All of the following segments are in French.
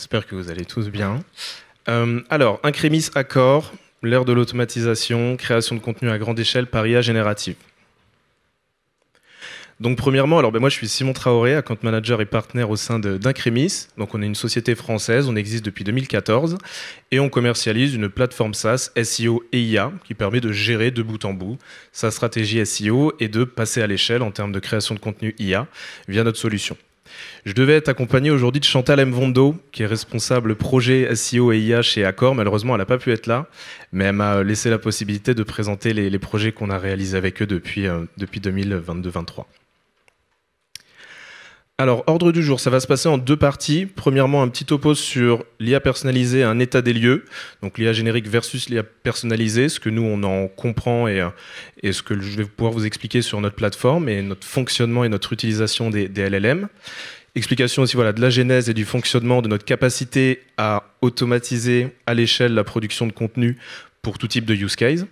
J'espère que vous allez tous bien. Alors, Incremis Accor, l'ère de l'automatisation, création de contenu à grande échelle par IA générative. Donc premièrement, moi je suis Simon Traoré, account manager et partenaire au sein d'Incremis. Donc on est une société française, on existe depuis 2014 et on commercialise une plateforme SaaS, SEO et IA qui permet de gérer de bout en bout sa stratégie SEO et de passer à l'échelle en termes de création de contenu IA via notre solution. Je devais être accompagné aujourd'hui de Chantal Mvondo, qui est responsable projet SEO et IA chez Accor. Malheureusement, elle n'a pas pu être là, mais elle m'a laissé la possibilité de présenter les projets qu'on a réalisés avec eux depuis 2022-2023. Alors, ordre du jour, ça va se passer en deux parties. Premièrement, un petit topo sur l'IA personnalisée, un état des lieux. Donc l'IA générique versus l'IA personnalisée, ce que nous, on en comprend et ce que je vais pouvoir vous expliquer sur notre plateforme et notre fonctionnement et notre utilisation des LLM. Explication aussi de la genèse et du fonctionnement de notre capacité à automatiser à l'échelle la production de contenu pour tout type de use case.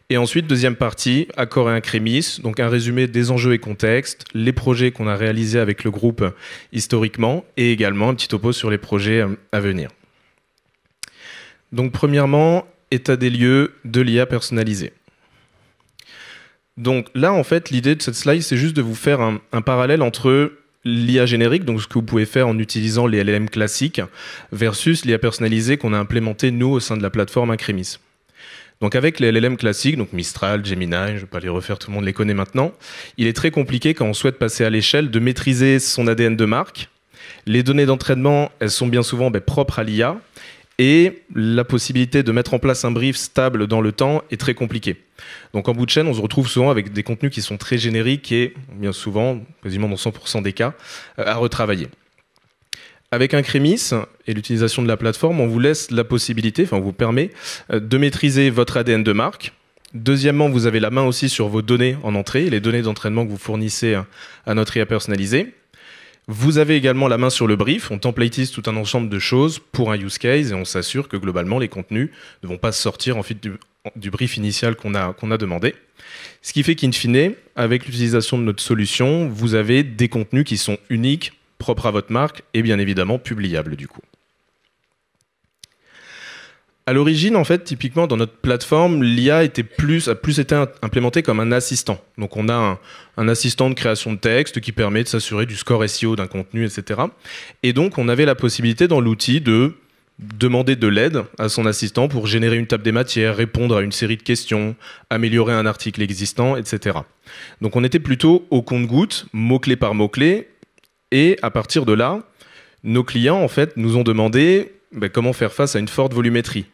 Et ensuite, deuxième partie, Accor et Incremis, donc un résumé des enjeux et contextes, les projets qu'on a réalisés avec le groupe historiquement, et également un petit topo sur les projets à venir. Donc premièrement, état des lieux de l'IA personnalisée. Donc là, en fait, l'idée de cette slide, c'est juste de vous faire un parallèle entre l'IA générique, donc ce que vous pouvez faire en utilisant les LLM classiques, versus l'IA personnalisée qu'on a implémenté, nous, au sein de la plateforme Incremis. Donc avec les LLM classiques, donc Mistral, Gemini, je ne vais pas les refaire, tout le monde les connaît maintenant, il est très compliqué quand on souhaite passer à l'échelle de maîtriser son ADN de marque. Les données d'entraînement, elles sont bien souvent propres à l'IA et la possibilité de mettre en place un brief stable dans le temps est très compliquée. Donc en bout de chaîne, on se retrouve souvent avec des contenus qui sont très génériques et bien souvent, quasiment dans 100% des cas, à retravailler. Avec Incremis et l'utilisation de la plateforme, on vous laisse la possibilité, on vous permet de maîtriser votre ADN de marque. Deuxièmement, vous avez la main aussi sur vos données en entrée, les données d'entraînement que vous fournissez à notre IA personnalisée. Vous avez également la main sur le brief, on templatise tout un ensemble de choses pour un use case et on s'assure que globalement les contenus ne vont pas sortir en fait du brief initial qu'on a demandé. Ce qui fait qu'in fine, avec l'utilisation de notre solution, vous avez des contenus qui sont uniques, propre à votre marque et bien évidemment publiable du coup. À l'origine, en fait, typiquement dans notre plateforme, l'IA a plus été implémentée comme un assistant. Donc on a un assistant de création de texte qui permet de s'assurer du score SEO d'un contenu, etc. Et donc on avait la possibilité dans l'outil de demander de l'aide à son assistant pour générer une table des matières, répondre à une série de questions, améliorer un article existant, etc. Donc on était plutôt au compte-gouttes, mot-clé par mot-clé. Et à partir de là, nos clients en fait, nous ont demandé comment faire face à une forte volumétrie.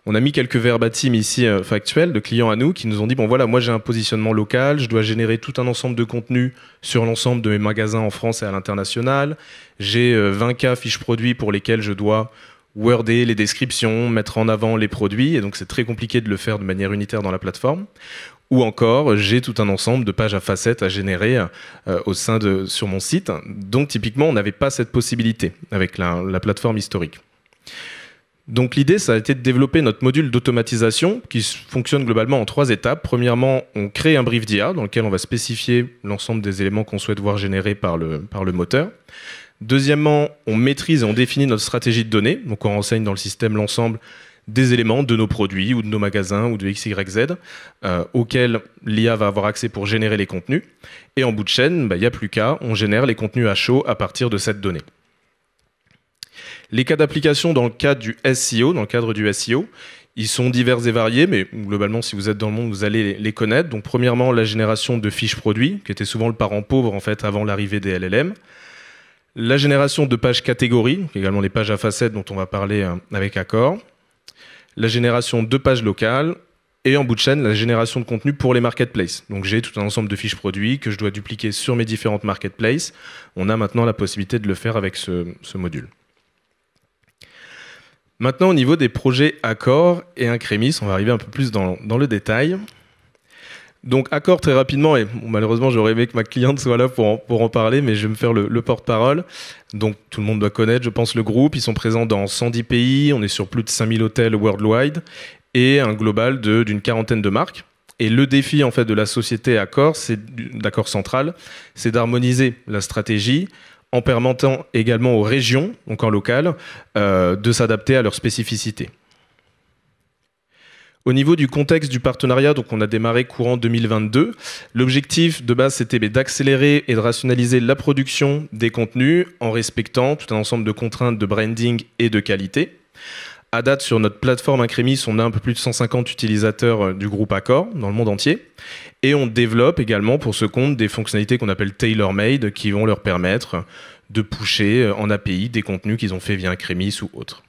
On a mis quelques verbatim ici factuels de clients à nous qui nous ont dit moi j'ai un positionnement local, je dois générer tout un ensemble de contenus sur l'ensemble de mes magasins en France et à l'international. J'ai 20 cas fiches produits pour lesquels je dois worder les descriptions, mettre en avant les produits et donc c'est très compliqué de le faire de manière unitaire dans la plateforme. Ou encore, j'ai tout un ensemble de pages à facettes à générer sur mon site. Donc, typiquement, on n'avait pas cette possibilité avec la plateforme historique. Donc, l'idée, ça a été de développer notre module d'automatisation qui fonctionne globalement en 3 étapes. Premièrement, on crée un brief d'IA dans lequel on va spécifier l'ensemble des éléments qu'on souhaite voir générés par le moteur. Deuxièmement, on maîtrise et on définit notre stratégie de données. Donc, on renseigne dans le système l'ensemble des éléments de nos produits ou de nos magasins ou de XYZ auxquels l'IA va avoir accès pour générer les contenus. Et en bout de chaîne, il n'y a plus qu'à, on génère les contenus à chaud à partir de cette donnée. Les cas d'application dans le cadre du SEO, ils sont divers et variés, mais globalement, si vous êtes dans le monde, vous allez les connaître. Donc premièrement, la génération de fiches produits, qui était souvent le parent pauvre en fait avant l'arrivée des LLM. La génération de pages catégories, également les pages à facettes dont on va parler avec Accor. La génération de pages locales et en bout de chaîne, la génération de contenu pour les marketplaces. Donc j'ai tout un ensemble de fiches produits que je dois dupliquer sur mes différentes marketplaces. On a maintenant la possibilité de le faire avec ce module. Maintenant, au niveau des projets Accor et Incremis, on va arriver un peu plus dans le détail. Donc Accor, très rapidement, et malheureusement j'aurais aimé que ma cliente soit là pour en parler, mais je vais me faire le porte-parole. Donc tout le monde doit connaître, je pense, le groupe. Ils sont présents dans 110 pays, on est sur plus de 5000 hôtels worldwide et un global d'une quarantaine de marques. Et le défi en fait de la société Accor, d'Accor Central, c'est d'harmoniser la stratégie en permettant également aux régions, donc en local, de s'adapter à leurs spécificités. Au niveau du contexte du partenariat, donc on a démarré courant 2022. L'objectif de base, c'était d'accélérer et de rationaliser la production des contenus en respectant tout un ensemble de contraintes de branding et de qualité. À date, sur notre plateforme Incrémis, on a un peu plus de 150 utilisateurs du groupe Accor dans le monde entier. Et on développe également pour ce compte des fonctionnalités qu'on appelle tailor-made qui vont leur permettre de pusher en API des contenus qu'ils ont fait via Incrémis ou autre.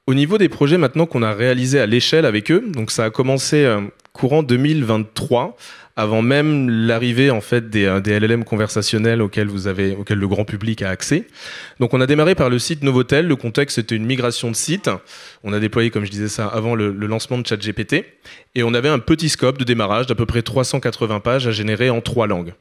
Au niveau des projets maintenant qu'on a réalisés à l'échelle avec eux, donc ça a commencé courant 2023, avant même l'arrivée en fait des LLM conversationnels auxquels le grand public a accès. Donc on a démarré par le site Novotel. Le contexte c'était une migration de site. On a déployé, comme je disais ça, avant le lancement de ChatGPT, et on avait un petit scope de démarrage d'à peu près 380 pages à générer en 3 langues.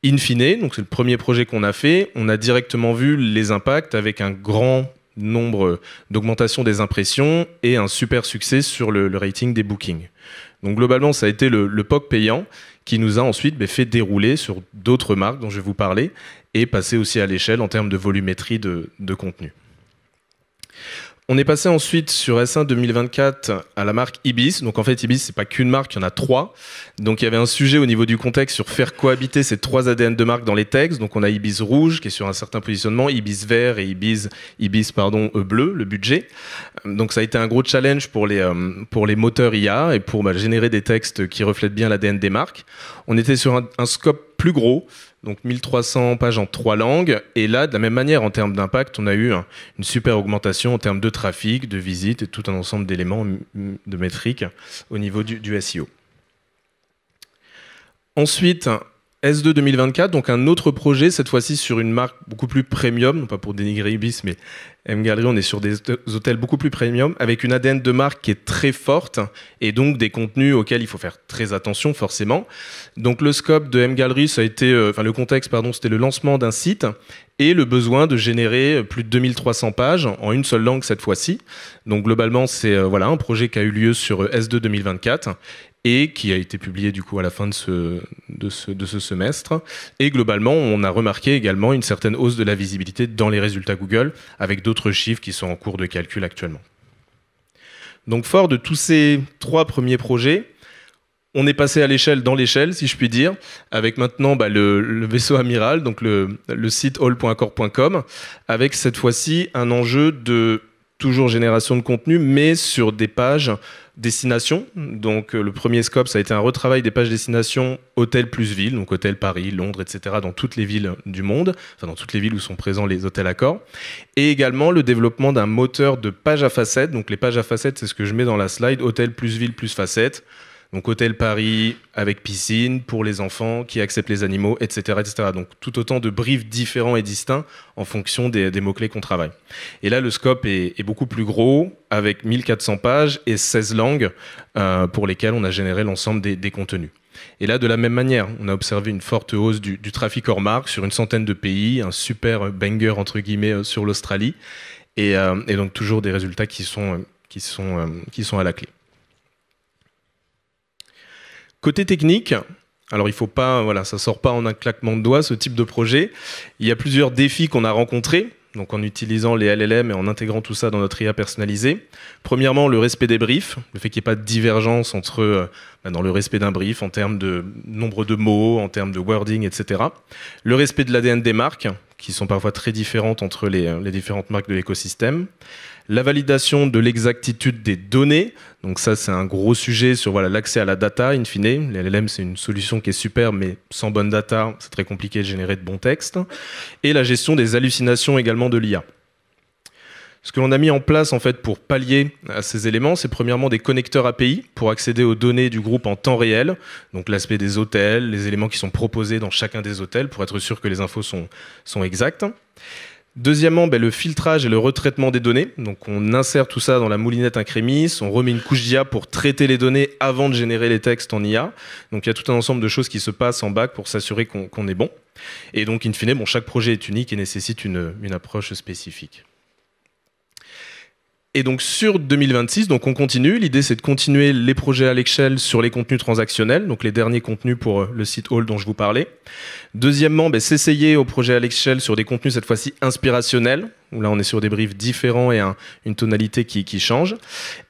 In fine, donc c'est le premier projet qu'on a fait, on a directement vu les impacts avec un grand nombre d'augmentation des impressions et un super succès sur le rating des bookings. Donc globalement, ça a été le POC payant qui nous a ensuite fait dérouler sur d'autres marques dont je vais vous parler et passer aussi à l'échelle en termes de volumétrie de contenu. On est passé ensuite sur S1 2024 à la marque Ibis. Donc en fait, Ibis, c'est pas qu'une marque, il y en a 3. Donc il y avait un sujet au niveau du contexte sur faire cohabiter ces 3 ADN de marque dans les textes. Donc on a Ibis rouge qui est sur un certain positionnement, Ibis vert et Ibis bleu, le budget. Donc ça a été un gros challenge pour les moteurs IA et pour générer des textes qui reflètent bien l'ADN des marques. On était sur un scope plus gros. Donc 1300 pages en 3 langues. Et là, de la même manière, en termes d'impact, on a eu une super augmentation en termes de trafic, de visites et tout un ensemble d'éléments de métriques au niveau du SEO. Ensuite, S2 2024, donc un autre projet, cette fois-ci sur une marque beaucoup plus premium, non pas pour dénigrer Ibis, mais MGallery, on est sur des hôtels beaucoup plus premium, avec une ADN de marque qui est très forte, et donc des contenus auxquels il faut faire très attention, forcément. Donc le scope de MGallery, ça a été, le contexte, c'était le lancement d'un site, et le besoin de générer plus de 2300 pages en une seule langue cette fois-ci. Donc globalement, c'est un projet qui a eu lieu sur S2 2024, et qui a été publié du coup à la fin de ce semestre. Et globalement, on a remarqué également une certaine hausse de la visibilité dans les résultats Google, avec d'autres chiffres qui sont en cours de calcul actuellement. Donc fort de tous ces 3 premiers projets, on est passé à l'échelle dans l'échelle, si je puis dire, avec maintenant le vaisseau amiral, donc le site all.accor.com, avec cette fois-ci un enjeu de toujours génération de contenu, mais sur des pages destination. Donc le premier scope, ça a été un retravail des pages destination hôtel plus ville, donc hôtel Paris, Londres, etc., dans toutes les villes du monde, enfin dans toutes les villes où sont présents les hôtels Accor. Et également le développement d'un moteur de pages à facettes. Donc les pages à facettes, c'est ce que je mets dans la slide, hôtel plus ville plus facettes. Donc hôtel Paris avec piscine pour les enfants qui acceptent les animaux, etc., etc. Donc tout autant de briefs différents et distincts en fonction des mots-clés qu'on travaille. Et là, le scope est beaucoup plus gros, avec 1400 pages et 16 langues pour lesquelles on a généré l'ensemble des contenus. Et là, de la même manière, on a observé une forte hausse du trafic hors marque sur une centaine de pays, un super banger entre guillemets sur l'Australie, et donc toujours des résultats qui sont à la clé. Côté technique, alors il faut pas, ça sort pas en un claquement de doigts ce type de projet. Il y a plusieurs défis qu'on a rencontrés, donc en utilisant les LLM et en intégrant tout ça dans notre IA personnalisée. Premièrement, le respect des briefs, le fait qu'il n'y ait pas de divergence dans le respect d'un brief en termes de nombre de mots, en termes de wording, etc. Le respect de l'ADN des marques, qui sont parfois très différentes entre les différentes marques de l'écosystème. La validation de l'exactitude des données, donc ça c'est un gros sujet sur l'accès à la data in fine. Les LLM c'est une solution qui est super, mais sans bonne data c'est très compliqué de générer de bons textes. Et la gestion des hallucinations également de l'IA. Ce que l'on a mis en place en fait pour pallier à ces éléments, c'est premièrement des connecteurs API pour accéder aux données du groupe en temps réel, donc l'aspect des hôtels, les éléments qui sont proposés dans chacun des hôtels pour être sûr que les infos sont exactes. Deuxièmement, le filtrage et le retraitement des données. Donc on insère tout ça dans la moulinette Incrémis, on remet une couche d'IA pour traiter les données avant de générer les textes en IA. Donc il y a tout un ensemble de choses qui se passent en back pour s'assurer qu'on est bon. Et donc in fine, chaque projet est unique et nécessite une approche spécifique. Et donc sur 2026, donc on continue. L'idée, c'est de continuer les projets à l'échelle sur les contenus transactionnels, donc les derniers contenus pour le site All dont je vous parlais. Deuxièmement, s'essayer au projet à l'échelle sur des contenus cette fois-ci inspirationnels, où là on est sur des briefs différents et une tonalité qui change.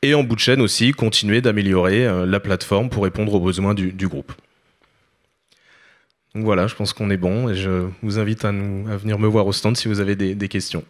Et en bout de chaîne aussi, continuer d'améliorer la plateforme pour répondre aux besoins du groupe. Donc voilà, je pense qu'on est bon et je vous invite à venir me voir au stand si vous avez des questions.